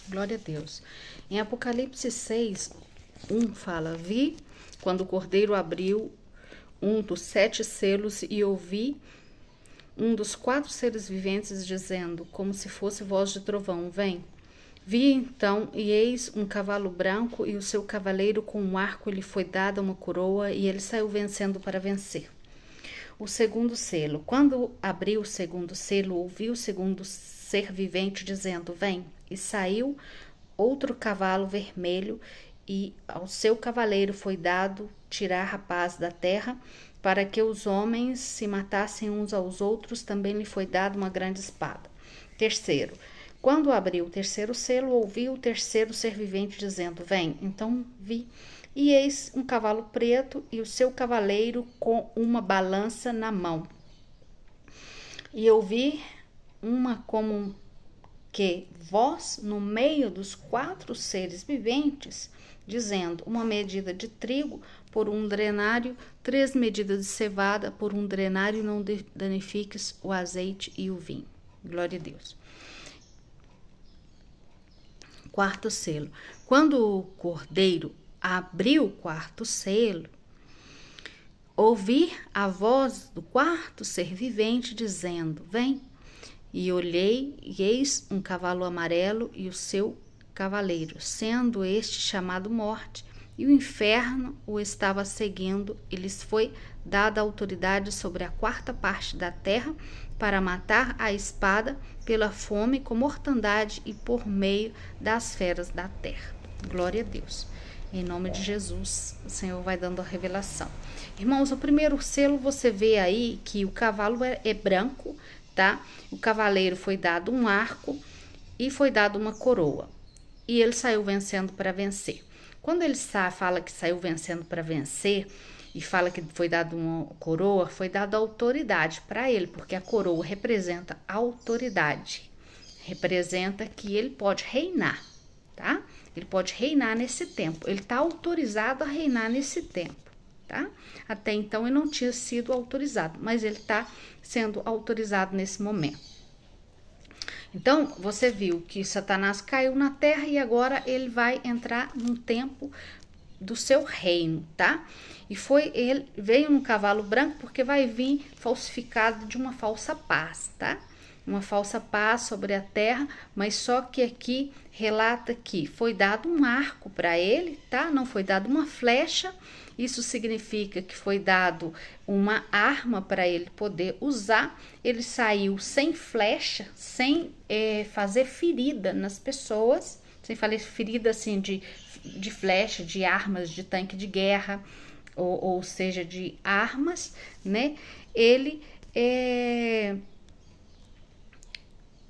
Glória a Deus. Em Apocalipse 6, 1 fala: Vi quando o Cordeiro abriu um dos 7 selos e ouvi um dos 4 seres viventes dizendo, como se fosse voz de trovão: Vem. Vi então, e eis um cavalo branco, e o seu cavaleiro com um arco lhe foi dada uma coroa, e ele saiu vencendo para vencer. O segundo selo. Quando abriu o segundo selo, ouvi o segundo ser vivente dizendo: Vem. E saiu outro cavalo vermelho, e ao seu cavaleiro foi dado tirar a paz da terra, para que os homens se matassem uns aos outros. Também lhe foi dada uma grande espada. Terceiro. Quando abriu o terceiro selo, ouvi o terceiro ser vivente dizendo: Vem. Então vi, e eis um cavalo preto, e o seu cavaleiro com uma balança na mão. E ouvi uma como que voz no meio dos 4 seres viventes, dizendo: uma medida de trigo por um drenário, 3 medidas de cevada por um drenário, não danifiques o azeite e o vinho. Glória a Deus. Quarto selo. Quando o Cordeiro abriu o quarto selo, ouvi a voz do quarto ser vivente dizendo: Vem. E olhei, e eis um cavalo amarelo e o seu cavaleiro, sendo este chamado Morte, e o inferno o estava seguindo, e lhes foi dada autoridade sobre a 4ª parte da terra, para matar a espada, pela fome, com mortandade e por meio das feras da terra. Glória a Deus. Em nome de Jesus, o Senhor vai dando a revelação. Irmãos, o primeiro selo, você vê aí que o cavalo é branco, tá? O cavaleiro foi dado um arco e foi dado uma coroa. E ele saiu vencendo para vencer. Quando ele fala que saiu vencendo para vencer, e fala que foi dado uma coroa, foi dada autoridade para ele, porque a coroa representa autoridade, representa que ele pode reinar, tá? Ele pode reinar nesse tempo, ele está autorizado a reinar nesse tempo, tá? Até então ele não tinha sido autorizado, mas ele está sendo autorizado nesse momento. Então, você viu que Satanás caiu na terra e agora ele vai entrar num tempo do seu reino, tá? E ele veio no cavalo branco porque vai vir falsificado de uma falsa paz, tá? Uma falsa paz sobre a terra, mas só que aqui relata que foi dado um arco para ele, tá? Não foi dado uma flecha. Isso significa que foi dado uma arma para ele poder usar. Ele saiu sem flecha, sem fazer ferida nas pessoas, sem fazer ferida assim de flecha, de armas, de tanque de guerra, ou seja, de armas, né? Ele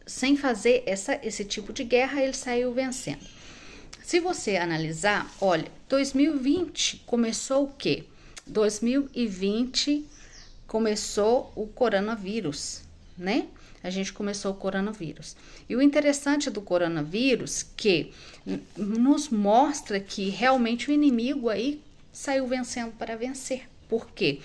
sem fazer esse tipo de guerra, ele saiu vencendo. Se você analisar, olha, 2020 começou o quê? 2020 começou o coronavírus, né? A gente começou o coronavírus. E o interessante do coronavírus que nos mostra que realmente o inimigo aí saiu vencendo para vencer. Por quê?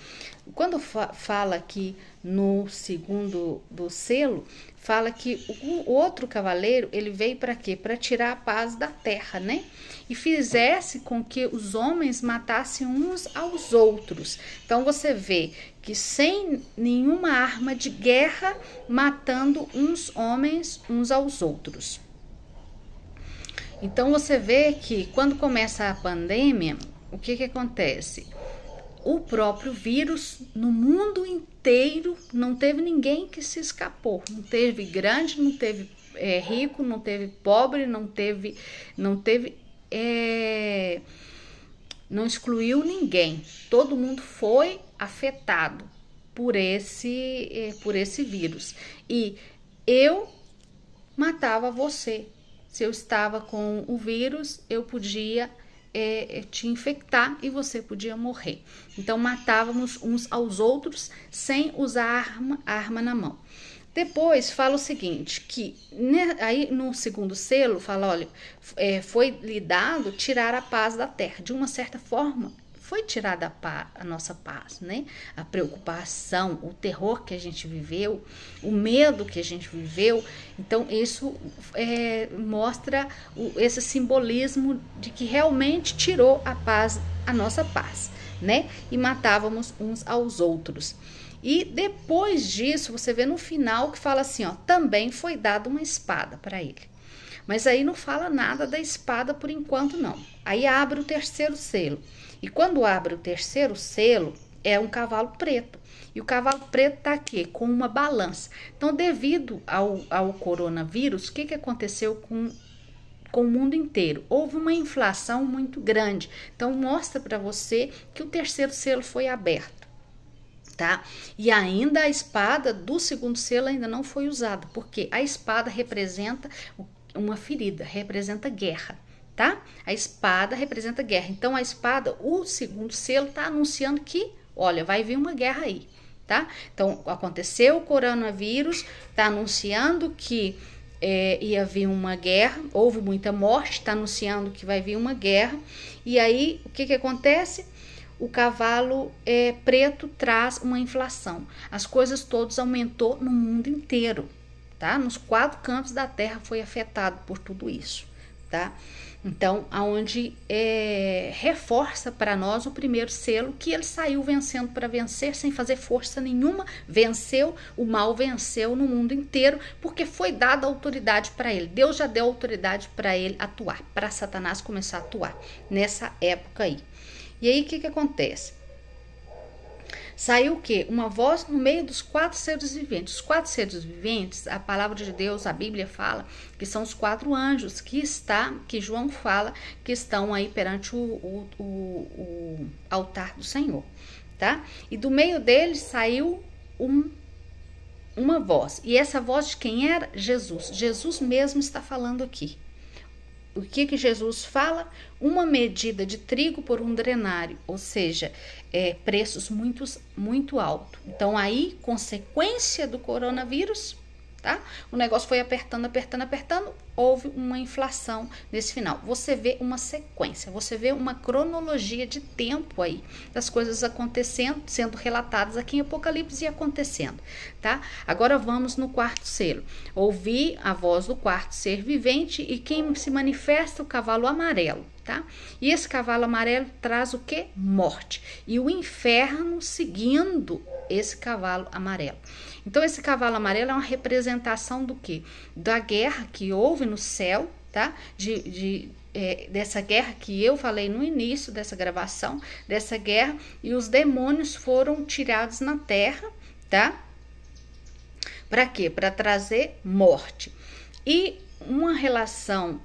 Quando fala aqui no segundo do selo, fala que o outro cavaleiro, ele veio para quê? Para tirar a paz da terra, né? E fizesse com que os homens matassem uns aos outros. Então, você vê que sem nenhuma arma de guerra, matando uns homens uns aos outros. Então, você vê que quando começa a pandemia, o que acontece? O próprio vírus, no mundo inteiro, não teve ninguém que se escapou. Não teve grande, não teve rico, não teve pobre, não excluiu ninguém. Todo mundo foi afetado por esse vírus. E eu matava você. Se eu estava com o vírus, eu podia te infectar e você podia morrer. Então, matávamos uns aos outros sem usar arma na mão. Depois, fala o seguinte, que aí no segundo selo, fala, olha, foi lhe dado tirar a paz da terra. De uma certa forma, foi tirada a nossa paz, né? A preocupação, o terror que a gente viveu, o medo que a gente viveu. Então, isso mostra esse simbolismo de que realmente tirou a paz, a nossa paz, né? E matávamos uns aos outros. E depois disso, você vê no final que fala assim, ó, também foi dada uma espada para ele. Mas aí não fala nada da espada por enquanto, não. Aí abre o terceiro selo. E quando abre o terceiro selo, é um cavalo preto. E o cavalo preto está aqui, com uma balança. Então, devido ao coronavírus, o que aconteceu com o mundo inteiro? Houve uma inflação muito grande. Então, mostra para você que o terceiro selo foi aberto. Tá? E ainda a espada do segundo selo ainda não foi usada, porque a espada representa uma ferida, representa guerra, tá? A espada representa guerra. Então, a espada, o segundo selo, tá anunciando que, olha, vai vir uma guerra aí, tá? Então, aconteceu o coronavírus, tá anunciando que ia vir uma guerra, houve muita morte, tá anunciando que vai vir uma guerra. E aí, o que acontece? O cavalo preto traz uma inflação. As coisas todas aumentou no mundo inteiro, tá? Nos 4 cantos da terra foi afetado por tudo isso, tá? Então, aonde reforça para nós o primeiro selo, que ele saiu vencendo para vencer, sem fazer força nenhuma, venceu, o mal venceu no mundo inteiro, porque foi dada autoridade para ele. Deus já deu autoridade para ele atuar, para Satanás começar a atuar nessa época aí. E aí, o que acontece? Saiu o quê? Uma voz no meio dos 4 seres viventes. Os 4 seres viventes, a palavra de Deus, a Bíblia fala que são os 4 anjos que João fala que estão aí perante o altar do Senhor, tá? E do meio deles saiu uma voz. E essa voz de quem era? Jesus. Jesus mesmo está falando aqui. O que Jesus fala? Uma medida de trigo por um denário, ou seja, preços muito altos. Então, aí, consequência do coronavírus, tá? O negócio foi apertando, houve uma inflação nesse final. Você vê uma sequência, você vê uma cronologia de tempo aí, das coisas acontecendo, sendo relatadas aqui em Apocalipse e acontecendo, tá? Agora vamos no 4º selo. Ouvi a voz do 4º ser vivente e quem se manifesta o cavalo amarelo, tá? E esse cavalo amarelo traz o que? Morte. E o inferno seguindo esse cavalo amarelo. Então, esse cavalo amarelo é uma representação do quê? Da guerra que houve no céu, tá? Dessa guerra que eu falei no início dessa gravação, dessa guerra, e os demônios foram tirados na terra, tá? Para quê? Para trazer morte. E uma relação...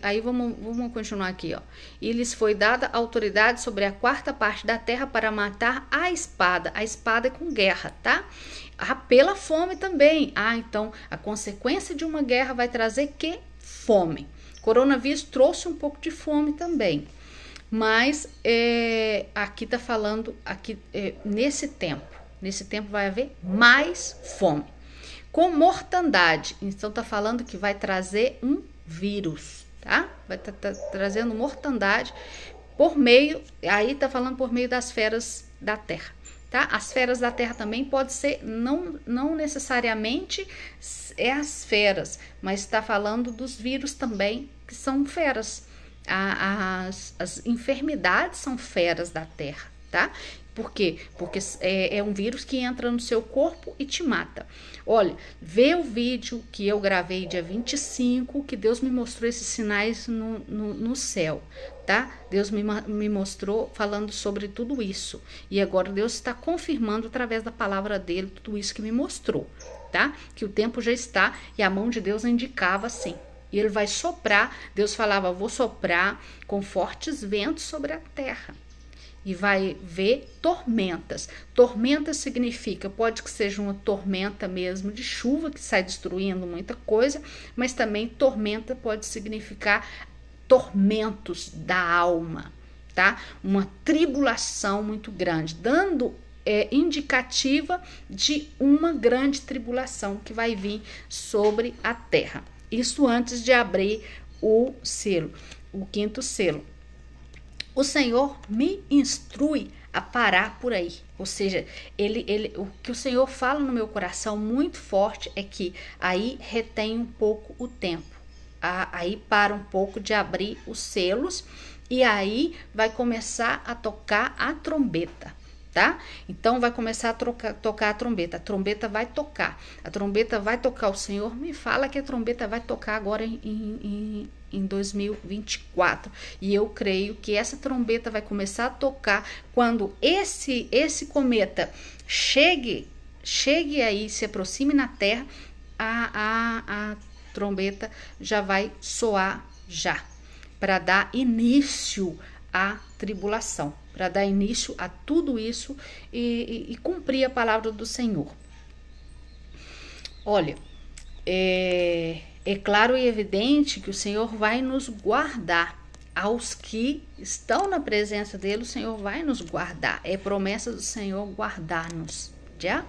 Aí vamos continuar aqui, ó. E lhes foi dada autoridade sobre a 4ª parte da terra para matar a espada. A espada é com guerra, tá? Pela fome também. Então, a consequência de uma guerra vai trazer que? Fome. Coronavírus trouxe um pouco de fome também. Mas aqui tá falando, nesse tempo vai haver mais fome. Com mortandade. Então, tá falando que vai trazer um vírus, tá? Vai estar trazendo mortandade por meio, aí tá falando por meio das feras da terra, tá? As feras da terra também pode ser, não necessariamente as feras, mas está falando dos vírus também, que são feras. As enfermidades são feras da terra, tá? Por quê? Porque é um vírus que entra no seu corpo e te mata. Olha, vê o vídeo que eu gravei dia 25, que Deus me mostrou esses sinais no céu, tá? Deus me mostrou falando sobre tudo isso. E agora Deus está confirmando através da palavra dele tudo isso que me mostrou, tá? Que o tempo já está e a mão de Deus indicava assim. E ele vai soprar, Deus falava, vou soprar com fortes ventos sobre a terra. E vai ver tormentas. Tormenta significa, pode que seja uma tormenta mesmo de chuva que sai destruindo muita coisa, mas também tormenta pode significar tormentos da alma, tá? Uma tribulação muito grande, dando indicativa de uma grande tribulação que vai vir sobre a terra. Isso antes de abrir o selo, o 5º selo. o Senhor me instrui a parar por aí. Ou seja, o que o Senhor fala no meu coração muito forte é que aí retém um pouco o tempo. Aí para um pouco de abrir os selos e aí vai começar a tocar a trombeta, tá? Então vai começar a tocar a trombeta vai tocar, o Senhor me fala que a trombeta vai tocar agora em 2024, e eu creio que essa trombeta vai começar a tocar quando esse cometa chegue aí, se aproxime na Terra, a trombeta já vai soar já, para dar início à tribulação, para dar início a tudo isso e cumprir a palavra do Senhor. Olha, é claro e evidente que o Senhor vai nos guardar. Aos que estão na presença dele, o Senhor vai nos guardar. É promessa do Senhor guardar-nos, já?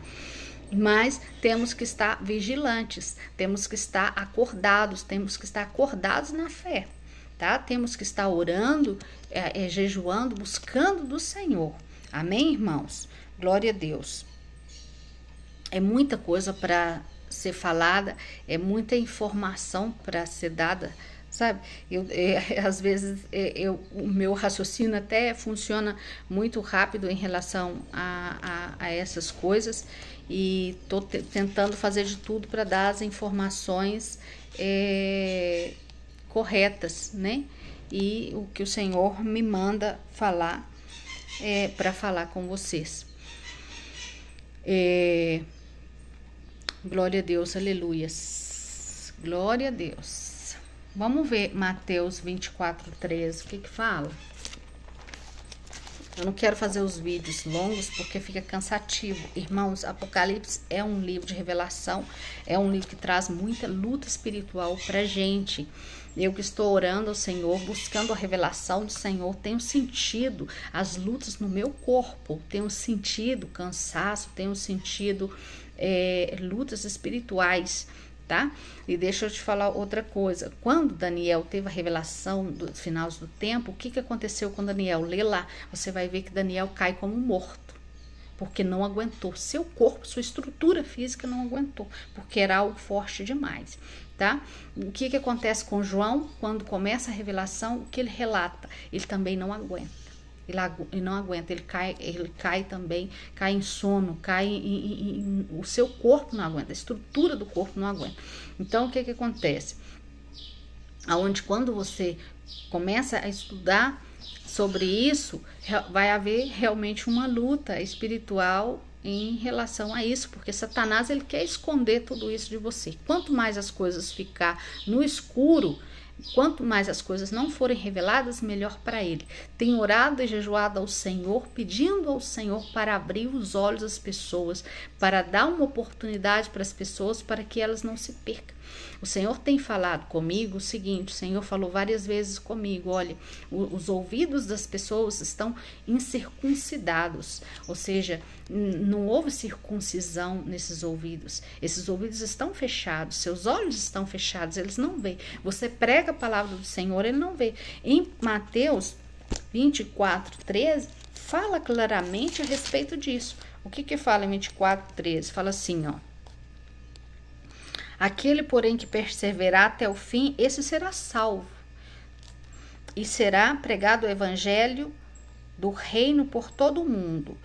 Mas temos que estar vigilantes, temos que estar acordados na fé, tá? Temos que estar orando, jejuando, buscando do Senhor. Amém, irmãos? Glória a Deus. É muita coisa para ser falada, é muita informação para ser dada, sabe? Às vezes o meu raciocínio até funciona muito rápido em relação a essas coisas, e estou tentando fazer de tudo para dar as informações corretas, né? E o que o Senhor me manda falar para falar com vocês. Glória a Deus, aleluias. Glória a Deus. Vamos ver Mateus 24:13, o que fala? Eu não quero fazer os vídeos longos porque fica cansativo. Irmãos, Apocalipse é um livro de revelação, é um livro que traz muita luta espiritual pra gente. Eu que estou orando ao Senhor, buscando a revelação do Senhor, tenho sentido as lutas no meu corpo, tenho sentido cansaço, tenho sentido lutas espirituais, tá? E deixa eu te falar outra coisa. Quando Daniel teve a revelação dos finais do tempo, o que aconteceu com Daniel? Lê lá, você vai ver que Daniel cai como morto, porque não aguentou. Seu corpo, sua estrutura física não aguentou, porque era algo forte demais, tá? O que acontece com João? Quando começa a revelação, o que ele relata? Ele também não aguenta. Ele não aguenta, ele cai também, cai em sono, o seu corpo não aguenta, a estrutura do corpo não aguenta. Então, o que acontece? Quando você começa a estudar sobre isso, vai haver realmente uma luta espiritual em relação a isso, porque Satanás ele quer esconder tudo isso de você. Quanto mais as coisas ficar no escuro, quanto mais as coisas não forem reveladas, melhor para ele. Tenho orado e jejuado ao Senhor, pedindo ao Senhor para abrir os olhos das pessoas, para dar uma oportunidade para as pessoas, para que elas não se percam. O Senhor tem falado comigo o seguinte, o Senhor falou várias vezes comigo, olha, os ouvidos das pessoas estão incircuncidados, ou seja, não houve circuncisão nesses ouvidos. Esses ouvidos estão fechados, seus olhos estão fechados, eles não veem. Você prega a palavra do Senhor, ele não vê. Em Mateus 24:13, fala claramente a respeito disso. O que fala em 24:13? Fala assim, ó. Aquele, porém, que perseverar até o fim, esse será salvo. E será pregado o evangelho do reino por todo o mundo,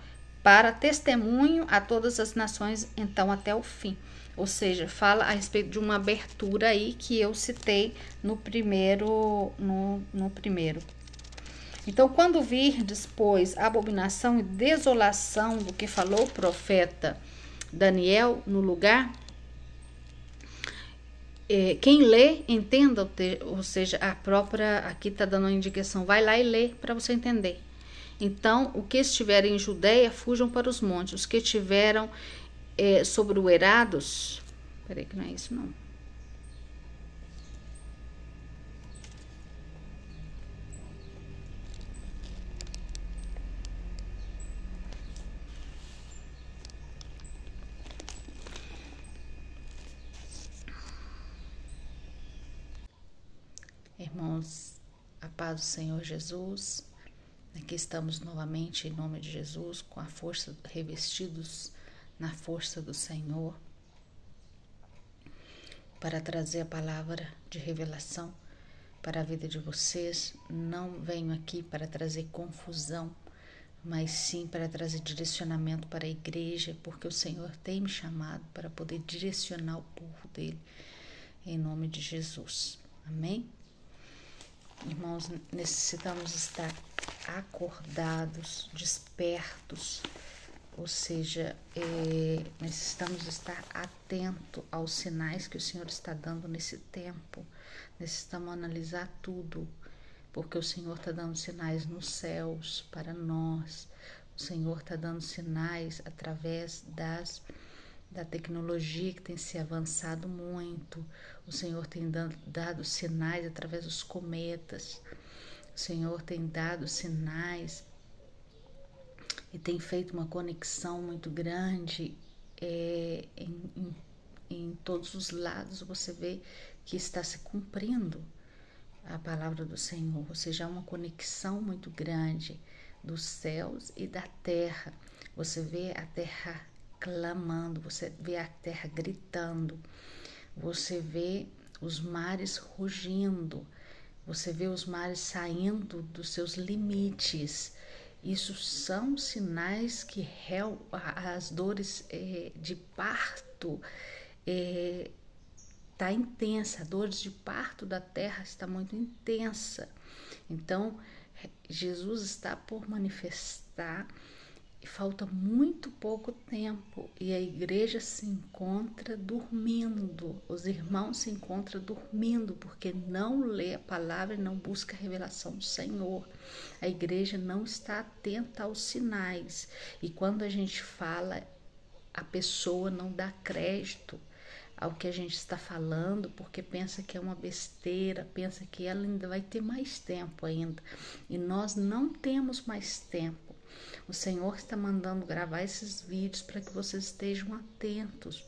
para testemunho a todas as nações, então até o fim. Ou seja, fala a respeito de uma abertura aí que eu citei no primeiro. Então, quando virdes, pois, a abominação e desolação do que falou o profeta Daniel no lugar, quem lê, entenda, ou seja, a própria, aqui está dando uma indicação, vai lá e lê para você entender. Então, o que estiverem em Judeia, fujam para os montes. Os que estiveram sobre o Erados, peraí que não é isso não. Irmãos, a paz do Senhor Jesus. Aqui estamos novamente em nome de Jesus, com a força, revestidos na força do Senhor, para trazer a palavra de revelação para a vida de vocês. Não venho aqui para trazer confusão, mas sim para trazer direcionamento para a igreja, porque o Senhor tem me chamado para poder direcionar o povo dele, em nome de Jesus. Amém? Irmãos, necessitamos estar acordados, despertos, ou seja, necessitamos estar atentos aos sinais que o Senhor está dando nesse tempo. Necessitamos analisar tudo, porque o Senhor está dando sinais nos céus para nós. O Senhor está dando sinais através da tecnologia que tem se avançado muito. O Senhor tem dado sinais através dos cometas. O Senhor tem dado sinais e tem feito uma conexão muito grande em todos os lados. Você vê que está se cumprindo a palavra do Senhor, ou seja, há uma conexão muito grande dos céus e da terra. Você vê a terra clamando, você vê a terra gritando, você vê os mares rugindo, você vê os mares saindo dos seus limites. Isso são sinais que as dores de parto está intensa, a dor de parto da terra está muito intensa. Então, Jesus está por manifestar e falta muito pouco tempo e a igreja se encontra dormindo, os irmãos se encontram dormindo porque não lê a palavra e não busca a revelação do Senhor. A igreja não está atenta aos sinais e quando a gente fala, a pessoa não dá crédito ao que a gente está falando, porque pensa que é uma besteira, pensa que ela ainda vai ter mais tempo ainda. E nós não temos mais tempo. O Senhor está mandando gravar esses vídeos para que vocês estejam atentos,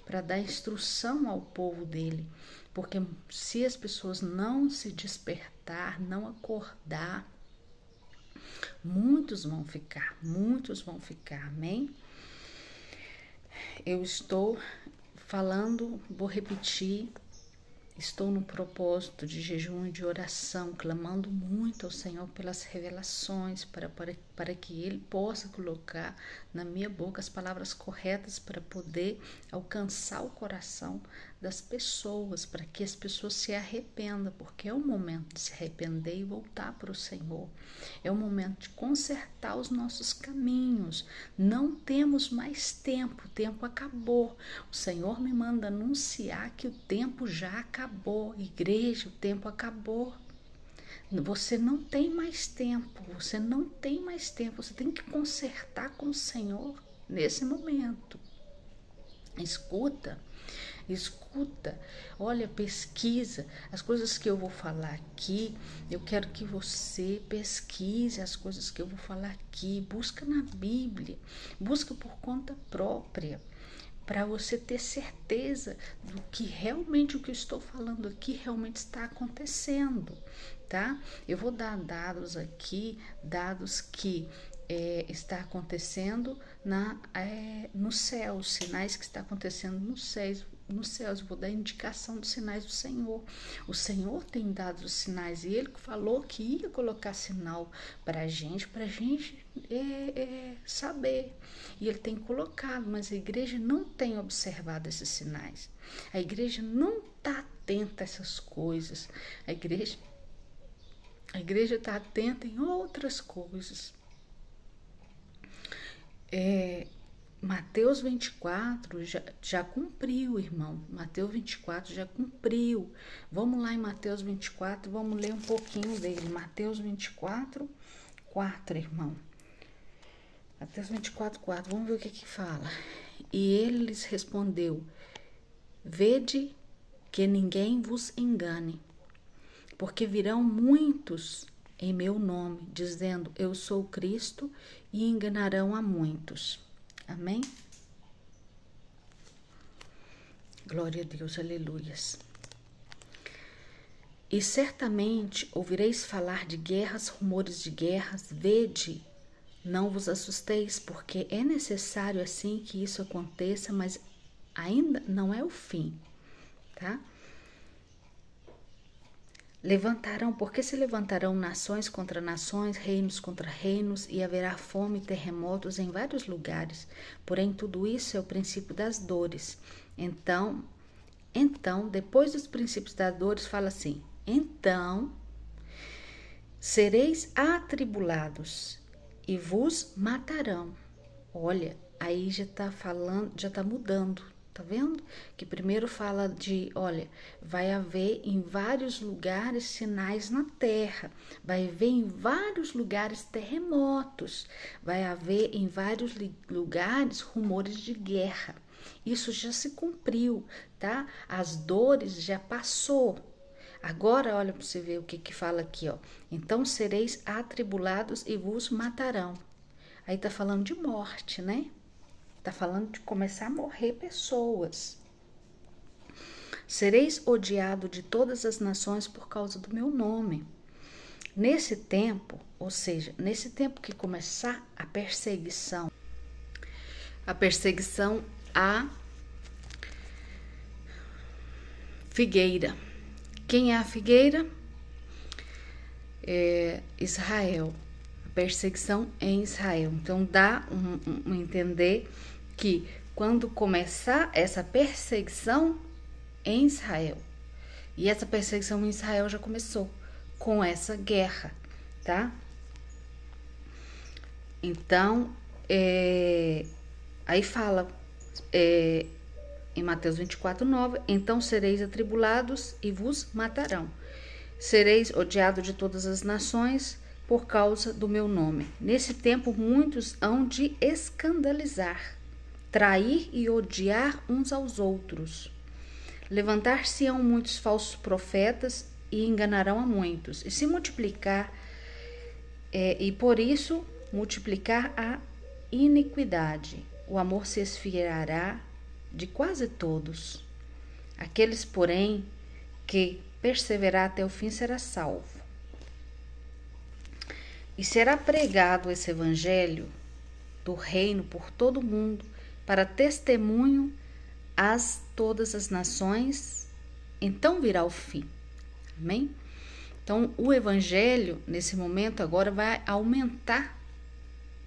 para dar instrução ao povo dele. Porque se as pessoas não se despertar, não acordar, muitos vão ficar, amém? Eu estou falando, vou repetir, estou no propósito de jejum e de oração, clamando muito ao Senhor pelas revelações, para que Ele possa colocar na minha boca as palavras corretas para poder alcançar o coração das pessoas, para que as pessoas se arrependam, porque é o momento de se arrepender e voltar para o Senhor. É o momento de consertar os nossos caminhos. Não temos mais tempo, o tempo acabou. O Senhor me manda anunciar que o tempo já acabou. Igreja, o tempo acabou. Você não tem mais tempo, você tem que consertar com o Senhor nesse momento. Escuta, olha, pesquisa as coisas que eu vou falar aqui. Eu quero que você pesquise as coisas que eu vou falar aqui, busca na Bíblia, busca por conta própria, para você ter certeza do que realmente o que eu estou falando aqui realmente está acontecendo, tá? Eu vou dar dados aqui, dados que está acontecendo no céu, sinais que está acontecendo nos céus. Eu vou dar indicação dos sinais do Senhor. O Senhor tem dado os sinais e Ele falou que ia colocar sinal para a gente saber. E Ele tem colocado, mas a igreja não tem observado esses sinais. A igreja não está atenta a essas coisas. A igreja está atenta em outras coisas. Mateus 24 já cumpriu, irmão. Mateus 24 já cumpriu. Vamos lá em Mateus 24, vamos ler um pouquinho dele. Mateus 24, 4, irmão. Mateus 24, 4. Vamos ver o que fala. E ele lhes respondeu: vede que ninguém vos engane, porque virão muitos em meu nome, dizendo, eu sou Cristo, e enganarão a muitos. Amém? Glória a Deus, aleluias. E certamente ouvireis falar de guerras, rumores de guerras. Vede, não vos assusteis, porque é necessário assim que isso aconteça, mas ainda não é o fim, tá? Porque se levantarão nações contra nações, reinos contra reinos, e haverá fome e terremotos em vários lugares. Porém, tudo isso é o princípio das dores. Então, depois dos princípios das dores, fala assim: então sereis atribulados e vos matarão. Olha, aí já está falando, já está mudando. Tá vendo? Que primeiro fala de, olha, vai haver em vários lugares sinais na terra, vai haver em vários lugares terremotos, vai haver em vários lugares rumores de guerra. Isso já se cumpriu, tá? As dores já passou. Agora, olha para você ver o que fala aqui, ó. Então sereis atribulados e vos matarão. Aí tá falando de morte, né? Está falando de começar a morrer pessoas. Sereis odiado de todas as nações por causa do meu nome. Nesse tempo, ou seja, nesse tempo que começar a perseguição à figueira. Quem é a figueira? É Israel. A perseguição em Israel. Então dá um entender que quando começar essa perseguição em Israel, e essa perseguição em Israel já começou com essa guerra, tá? Então, aí fala em Mateus 24:9, então sereis atribulados e vos matarão. Sereis odiados de todas as nações por causa do meu nome. Nesse tempo, muitos hão de escandalizar, trair e odiar uns aos outros. Levantar-se-ão muitos falsos profetas e enganarão a muitos. E se multiplicar, e por isso multiplicar a iniquidade. O amor se esfriará de quase todos. Aqueles, porém, que perseverar até o fim será salvo. E será pregado esse evangelho do reino por todo o mundo, para testemunho a todas as nações, então virá o fim. Amém? Então, o evangelho, nesse momento, agora vai aumentar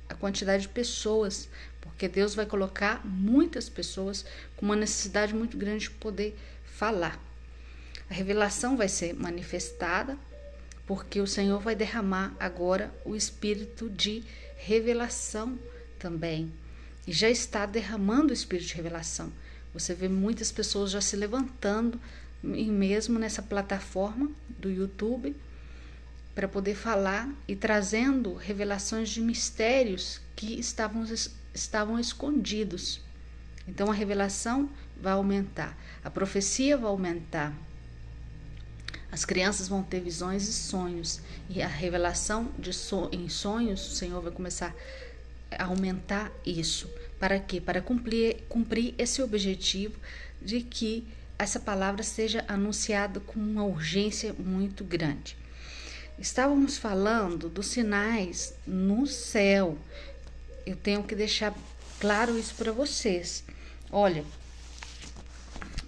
a quantidade de pessoas, porque Deus vai colocar muitas pessoas com uma necessidade muito grande de poder falar. A revelação vai ser manifestada, porque o Senhor vai derramar agora o espírito de revelação também. E já está derramando o espírito de revelação. Você vê muitas pessoas já se levantando, e mesmo nessa plataforma do YouTube, para poder falar e trazendo revelações de mistérios que estavam escondidos. Então a revelação vai aumentar, a profecia vai aumentar. As crianças vão ter visões e sonhos, e a revelação em sonhos, o Senhor vai começar a aumentar isso. Para quê? Para cumprir esse objetivo de que essa palavra seja anunciada com uma urgência muito grande. Estávamos falando dos sinais no céu. Eu tenho que deixar claro isso para vocês. Olha,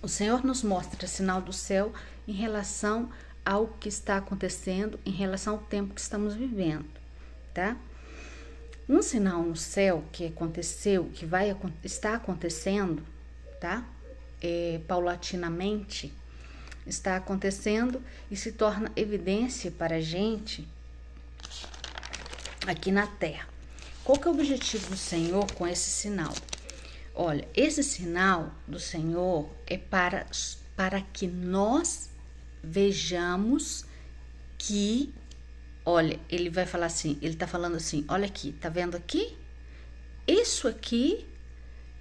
o Senhor nos mostra sinal do céu em relação ao que está acontecendo, em relação ao tempo que estamos vivendo, tá? Um sinal no céu que aconteceu, que está acontecendo, tá? Paulatinamente está acontecendo e se torna evidência para a gente aqui na Terra. Qual que é o objetivo do Senhor com esse sinal? Olha, esse sinal do Senhor é para que nós vejamos que, olha, ele vai falar assim, ele tá falando assim, olha aqui, tá vendo aqui? Isso aqui,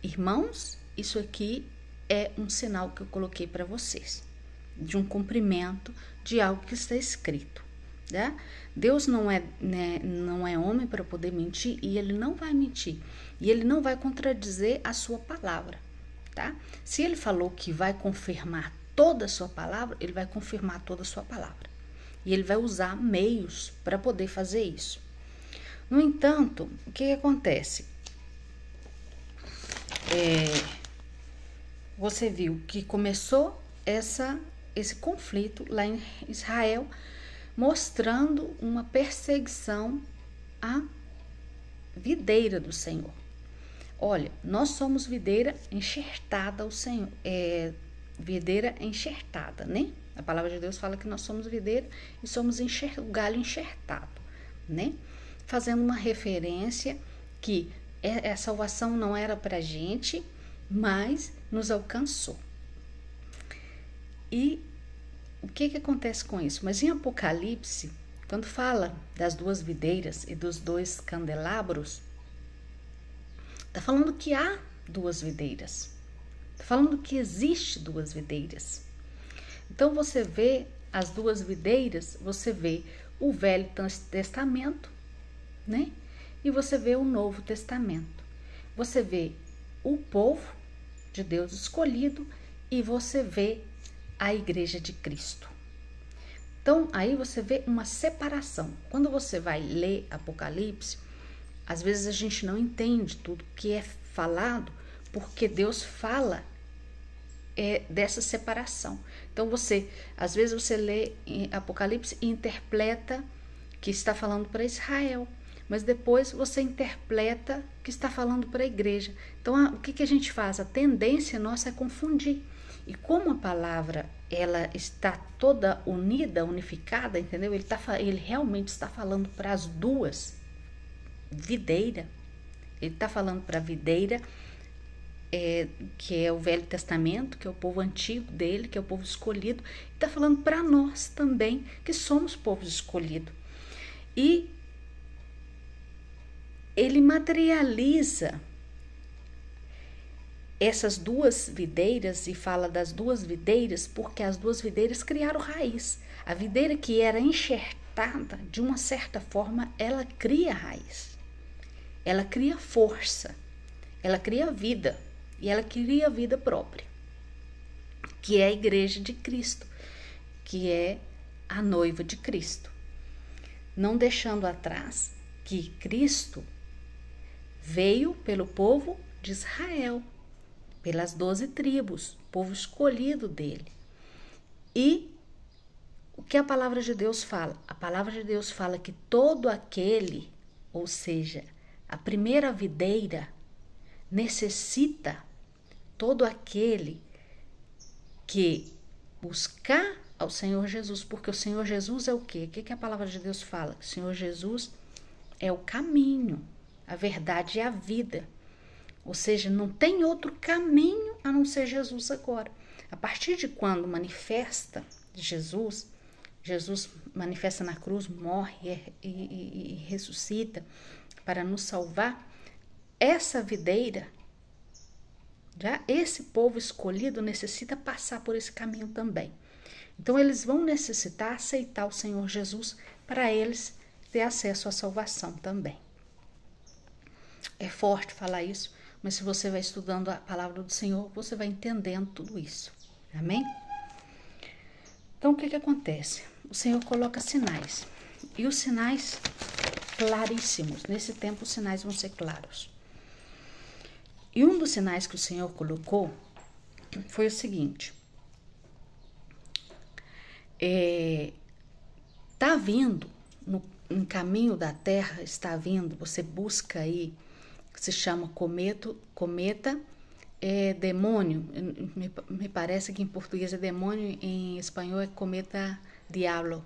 irmãos, isso aqui é um sinal que eu coloquei para vocês, de um cumprimento de algo que está escrito, né? Deus não é homem para poder mentir, e ele não vai mentir, e ele não vai contradizer a sua palavra, tá? Se ele falou que vai confirmar toda a sua palavra, ele vai confirmar toda a sua palavra. E ele vai usar meios para poder fazer isso. No entanto, o que acontece? Você viu que começou esse conflito lá em Israel, mostrando uma perseguição à videira do Senhor. Olha, nós somos videira enxertada ao Senhor, videira enxertada, né? A palavra de Deus fala que nós somos videira e somos o galho enxertado, né? Fazendo uma referência que a salvação não era para a gente, mas nos alcançou. E o que acontece com isso? Mas em Apocalipse, quando fala das duas videiras e dos dois candelabros, está falando que há duas videiras. Está falando que existe duas videiras. Então você vê as duas videiras, você vê o Velho Testamento, né? E você vê o Novo Testamento. Você vê o povo de Deus escolhido e você vê a Igreja de Cristo. Então, aí você vê uma separação. Quando você vai ler Apocalipse, às vezes a gente não entende tudo que é falado, porque Deus fala dessa separação. Então, às vezes você lê Apocalipse e interpreta que está falando para Israel, mas depois você interpreta que está falando para a igreja. Então, o que a gente faz? A tendência nossa é confundir. E como a palavra ela está toda unida, unificada, entendeu? Ele realmente está falando para as duas videira. Ele está falando para a videira, que é o Velho Testamento, que é o povo antigo dele, que é o povo escolhido. Está falando para nós também, que somos povo escolhido. E ele materializa essas duas videiras e fala das duas videiras porque as duas videiras criaram raiz. A videira que era enxertada, de uma certa forma, ela cria raiz. Ela cria força, ela cria vida e ela cria vida própria, que é a Igreja de Cristo, que é a noiva de Cristo. Não deixando atrás que Cristo veio pelo povo de Israel, pelas 12 tribos, povo escolhido dele. E o que a palavra de Deus fala? A palavra de Deus fala que todo aquele, ou seja, a primeira videira, necessita, todo aquele que buscar ao Senhor Jesus, porque o Senhor Jesus é o quê? O que a palavra de Deus fala? O Senhor Jesus é o caminho, a verdade e a vida. Ou seja, não tem outro caminho a não ser Jesus agora. A partir de quando manifesta Jesus manifesta na cruz, morre e ressuscita para nos salvar, essa videira, já esse povo escolhido necessita passar por esse caminho também. Então eles vão necessitar aceitar o Senhor Jesus para eles ter acesso à salvação também. É forte falar isso, mas se você vai estudando a palavra do Senhor, você vai entendendo tudo isso. Amém? Então, o que acontece? O Senhor coloca sinais. E os sinais claríssimos. Nesse tempo, os sinais vão ser claros. E um dos sinais que o Senhor colocou foi o seguinte. Está vindo, no caminho da terra, está vindo, você busca aí, que se chama cometa demônio, me parece que em português é demônio, em espanhol é cometa diablo.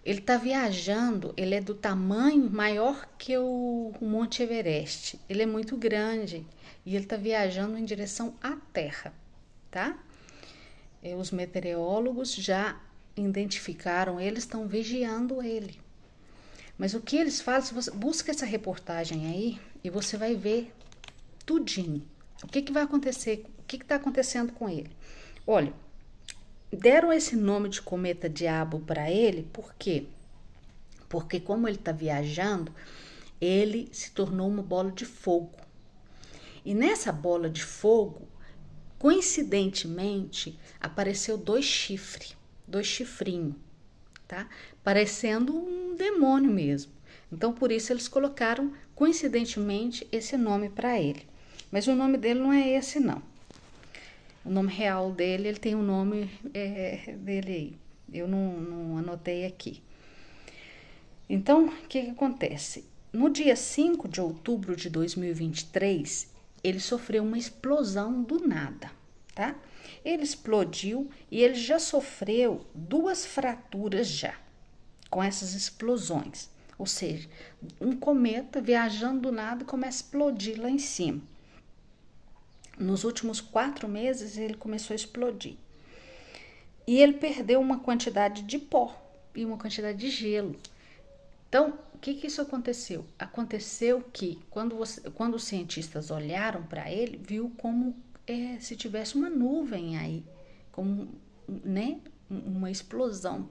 Ele está viajando, ele é do tamanho maior que o Monte Everest, ele é muito grande e ele está viajando em direção à Terra, tá? Os meteorólogos já identificaram, eles estão vigiando ele. Mas o que eles falam, se você busca essa reportagem aí e você vai ver tudinho. O que vai acontecer, o que está acontecendo com ele? Olha, deram esse nome de cometa diabo para ele, por quê? Porque como ele está viajando, ele se tornou uma bola de fogo. E nessa bola de fogo, Coincidentemente, apareceu 2 chifrinhos, tá? Parecendo um demônio mesmo. Então, por isso eles colocaram, coincidentemente, esse nome para ele. Mas o nome dele não é esse, não. O nome real dele, ele tem um nome dele aí. Eu não anotei aqui. Então, o que acontece? No dia 5 de outubro de 2023, ele sofreu uma explosão do nada, tá? Ele explodiu e ele já sofreu 2 fraturas já, com essas explosões. Ou seja, um cometa viajando do nada começa a explodir lá em cima. Nos últimos 4 meses, ele começou a explodir. E ele perdeu uma quantidade de pó e uma quantidade de gelo. Então, o que isso aconteceu? Aconteceu que, quando os cientistas olharam para ele, viu como se tivesse uma nuvem aí, como, né, uma explosão.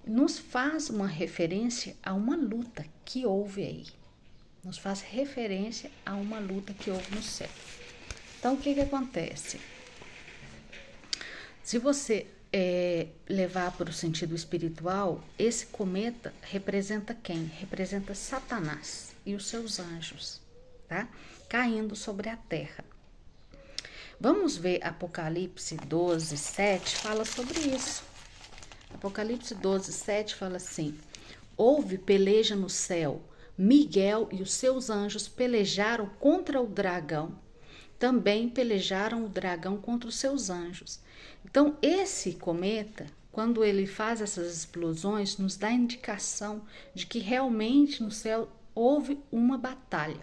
Nos faz uma referência a uma luta que houve aí. Nos faz referência a uma luta que houve no céu. Então, o que acontece? Se você levar para o sentido espiritual, esse cometa representa quem? Representa Satanás e os seus anjos, tá? Caindo sobre a terra. Vamos ver Apocalipse 12, 7, fala sobre isso. Apocalipse 12, 7 fala assim: houve peleja no céu, Miguel e os seus anjos pelejaram contra o dragão. Também pelejaram o dragão contra os seus anjos. Então, esse cometa, quando ele faz essas explosões, nos dá indicação de que realmente no céu houve uma batalha.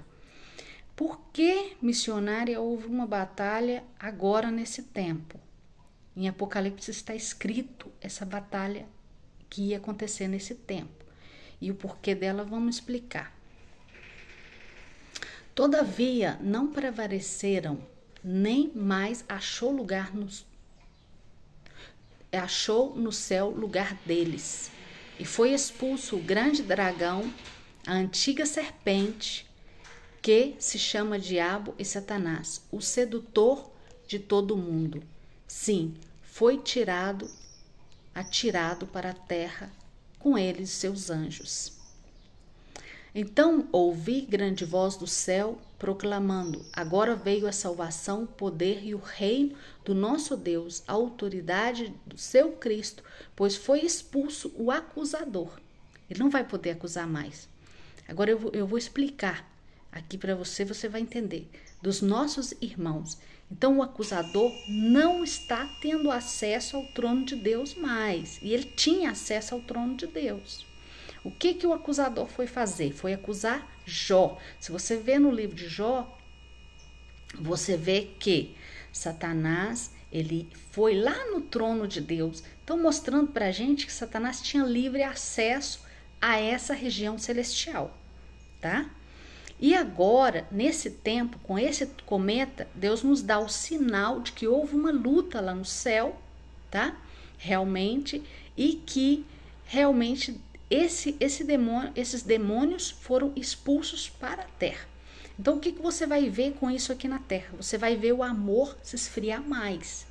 Por que, missionária, houve uma batalha agora nesse tempo? Em Apocalipse está escrito essa batalha que ia acontecer nesse tempo. E o porquê dela vamos explicar. Todavia, não prevaleceram, nem mais achou no céu lugar deles. E foi expulso o grande dragão, a antiga serpente, que se chama Diabo e Satanás, o sedutor de todo o mundo. Sim, foi atirado para a terra, com eles seus anjos. Então ouvi grande voz do céu, proclamando: agora veio a salvação, o poder e o reino do nosso Deus, a autoridade do seu Cristo, pois foi expulso o acusador. Ele não vai poder acusar mais. Agora eu vou explicar aqui para você, você vai entender. Dos nossos irmãos. Então o acusador não está tendo acesso ao trono de Deus mais. E ele tinha acesso ao trono de Deus. O que o acusador foi fazer? Foi acusar Jó. Se você vê no livro de Jó, você vê que Satanás, ele foi lá no trono de Deus. Então, mostrando para a gente que Satanás tinha livre acesso a essa região celestial, tá? E agora, nesse tempo, com esse cometa, Deus nos dá o sinal de que houve uma luta lá no céu, tá? Realmente, e que realmente esses demônios foram expulsos para a terra. Então, o que você vai ver com isso aqui na terra? Você vai ver o amor se esfriar mais.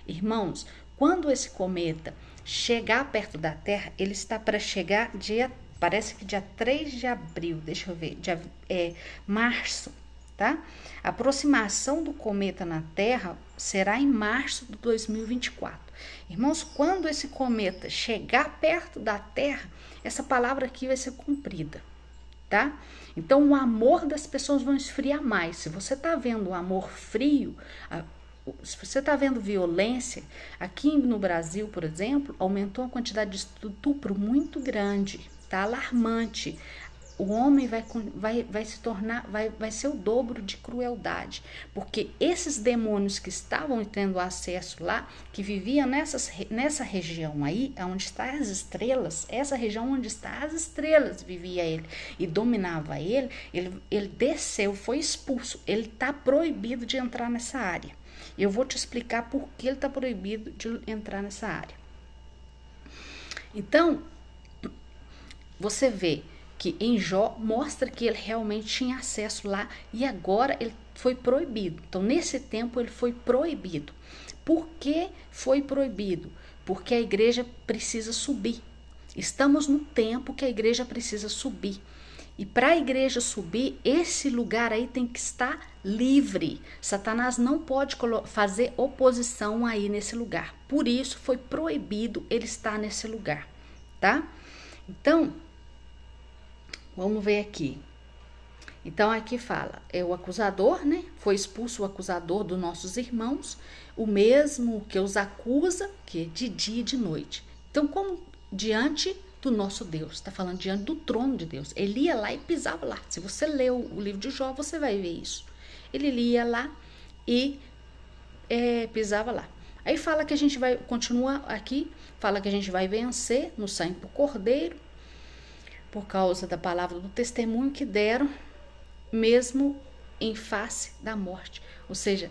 Irmãos, quando esse cometa chegar perto da terra, ele está para chegar parece que dia 3 de abril, deixa eu ver, março, tá? A aproximação do cometa na Terra será em março de 2024. Irmãos, quando esse cometa chegar perto da Terra, essa palavra aqui vai ser cumprida, tá? Então, o amor das pessoas vai esfriar mais. Se você está vendo o amor frio, se você está vendo violência, aqui no Brasil, por exemplo, aumentou a quantidade de estupro muito grande, tá alarmante. O homem vai se tornar, vai ser o dobro de crueldade, porque esses demônios que estavam tendo acesso lá, que viviam nessa região aí, onde estão as estrelas, essa região onde estão as estrelas, vivia ele e dominava ele desceu, foi expulso, ele está proibido de entrar nessa área. Eu vou te explicar por que ele está proibido de entrar nessa área. Então, você vê que em Jó mostra que ele realmente tinha acesso lá e agora ele foi proibido. Então, nesse tempo, ele foi proibido. Por que foi proibido? Porque a igreja precisa subir. Estamos no tempo que a igreja precisa subir. E para a igreja subir, esse lugar aí tem que estar livre. Satanás não pode fazer oposição aí nesse lugar. Por isso foi proibido ele estar nesse lugar, tá? Então, vamos ver aqui. Então, aqui fala, é o acusador, né? Foi expulso o acusador dos nossos irmãos, o mesmo que os acusa, que é de dia e de noite. Então, como diante do nosso Deus, está falando diante do trono de Deus. Ele ia lá e pisava lá. Se você ler o livro de Jó, você vai ver isso. Ele ia lá e pisava lá. Aí fala que a gente vai, continua aqui, fala que a gente vai vencer no sangue do Cordeiro, por causa da palavra do testemunho que deram, mesmo em face da morte. Ou seja,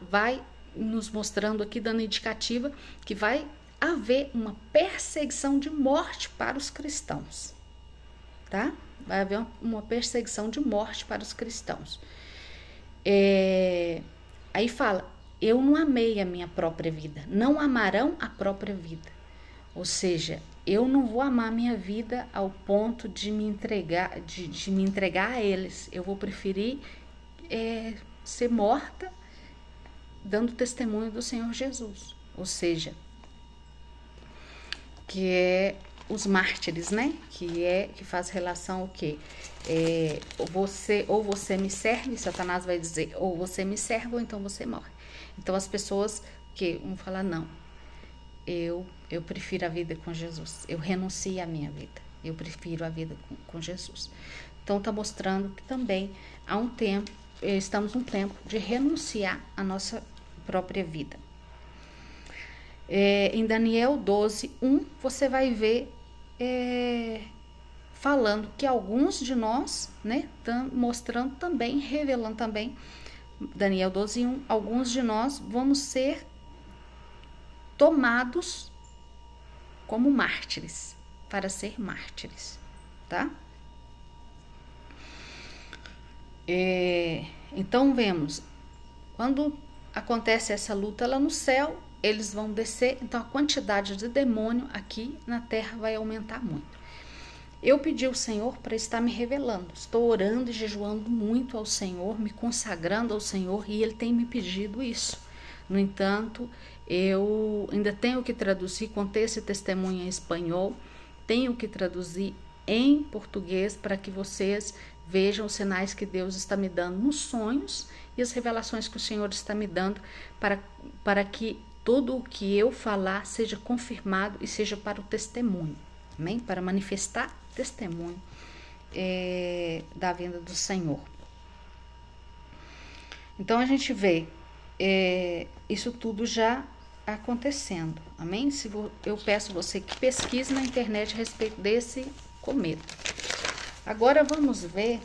vai nos mostrando aqui, dando indicativa que vai haver uma perseguição de morte para os cristãos, tá? Vai haver uma perseguição de morte para os cristãos. Aí fala, eu não amei a minha própria vida, não amarão a própria vida. Ou seja, eu não vou amar a minha vida ao ponto de me entregar, de me entregar a eles. Eu vou preferir ser morta dando testemunho do Senhor Jesus. Ou seja, que é os mártires, né? Que faz relação ao quê? Ou você me serve, Satanás vai dizer, ou você me serve, ou então você morre. Então as pessoas que vão falar, não, eu prefiro a vida com Jesus, eu renuncio à minha vida, eu prefiro a vida com Jesus. Então está mostrando que também há um tempo, estamos num tempo de renunciar à nossa própria vida. Em Daniel 12:1, você vai ver falando que alguns de nós, né, mostrando também, revelando também, Daniel 12:1, alguns de nós vamos ser tomados como mártires, para ser mártires, tá? Então vemos, quando acontece essa luta lá no céu, eles vão descer, então a quantidade de demônio aqui na terra vai aumentar muito. Eu pedi ao Senhor para estar me revelando, estou orando e jejuando muito ao Senhor, me consagrando ao Senhor, e Ele tem me pedido isso. No entanto, eu ainda tenho que traduzir, contei esse testemunho em espanhol, tenho que traduzir em português para que vocês vejam os sinais que Deus está me dando nos sonhos e as revelações que o Senhor está me dando para que tudo o que eu falar seja confirmado e seja para o testemunho, amém? Para manifestar testemunho da vinda do Senhor. Então a gente vê isso tudo já acontecendo, amém? Eu peço você que pesquise na internet a respeito desse cometa. Agora vamos ver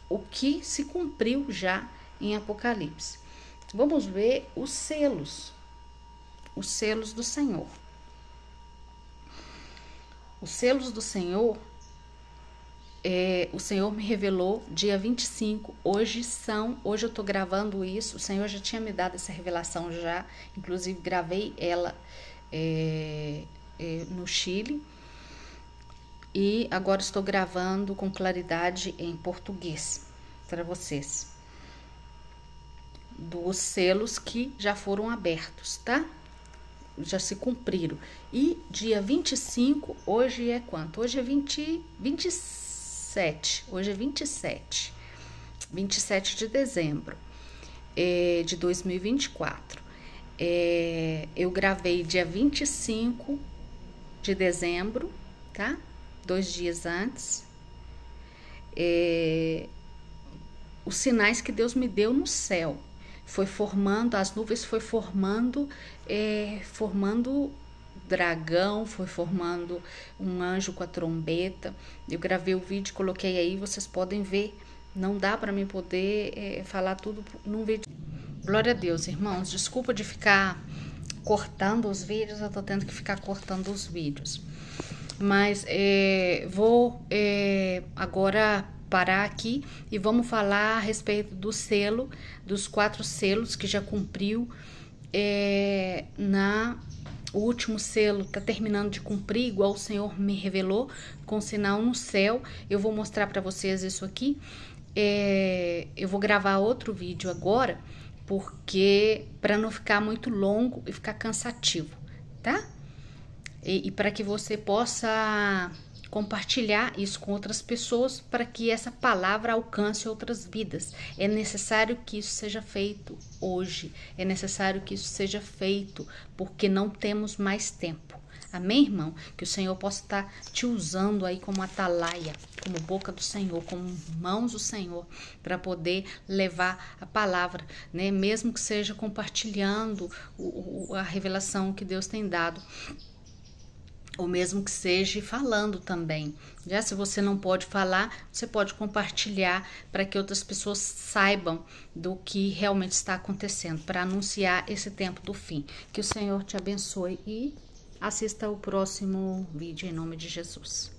o que se cumpriu já em Apocalipse. Vamos ver os selos do Senhor. Os selos do Senhor, o Senhor me revelou dia 25, hoje eu tô gravando isso, o Senhor já tinha me dado essa revelação já, inclusive gravei ela no Chile, e agora estou gravando com claridade em português para vocês. Dos selos que já foram abertos, tá? Já se cumpriram. E dia 25, hoje é quanto? Hoje é 27. Hoje é 27 de dezembro de 2024. Eu gravei dia 25 de dezembro, tá? 2 dias antes. Os sinais que Deus me deu no céu. Foi formando, as nuvens foi formando dragão, foi formando um anjo com a trombeta. Eu gravei o vídeo, coloquei aí, vocês podem ver. Não dá para mim poder falar tudo num vídeo. Glória a Deus, irmãos. Desculpa de ficar cortando os vídeos, eu tô tendo que ficar cortando os vídeos. Mas vou agora parar aqui e vamos falar a respeito do selo, dos 4 selos que já cumpriu. O último selo está terminando de cumprir, igual o Senhor me revelou, com sinal no céu. Eu vou mostrar para vocês isso aqui. Eu vou gravar outro vídeo agora, porque para não ficar muito longo e ficar cansativo, tá? E para que você possa compartilhar isso com outras pessoas, para que essa palavra alcance outras vidas. É necessário que isso seja feito hoje, é necessário que isso seja feito, porque não temos mais tempo. Amém, irmão? Que o Senhor possa estar te usando aí como atalaia, como boca do Senhor, como mãos do Senhor, para poder levar a palavra, né? Mesmo que seja compartilhando a revelação que Deus tem dado, ou mesmo que seja falando também. Já se você não pode falar, você pode compartilhar para que outras pessoas saibam do que realmente está acontecendo, para anunciar esse tempo do fim. Que o Senhor te abençoe e assista o próximo vídeo em nome de Jesus.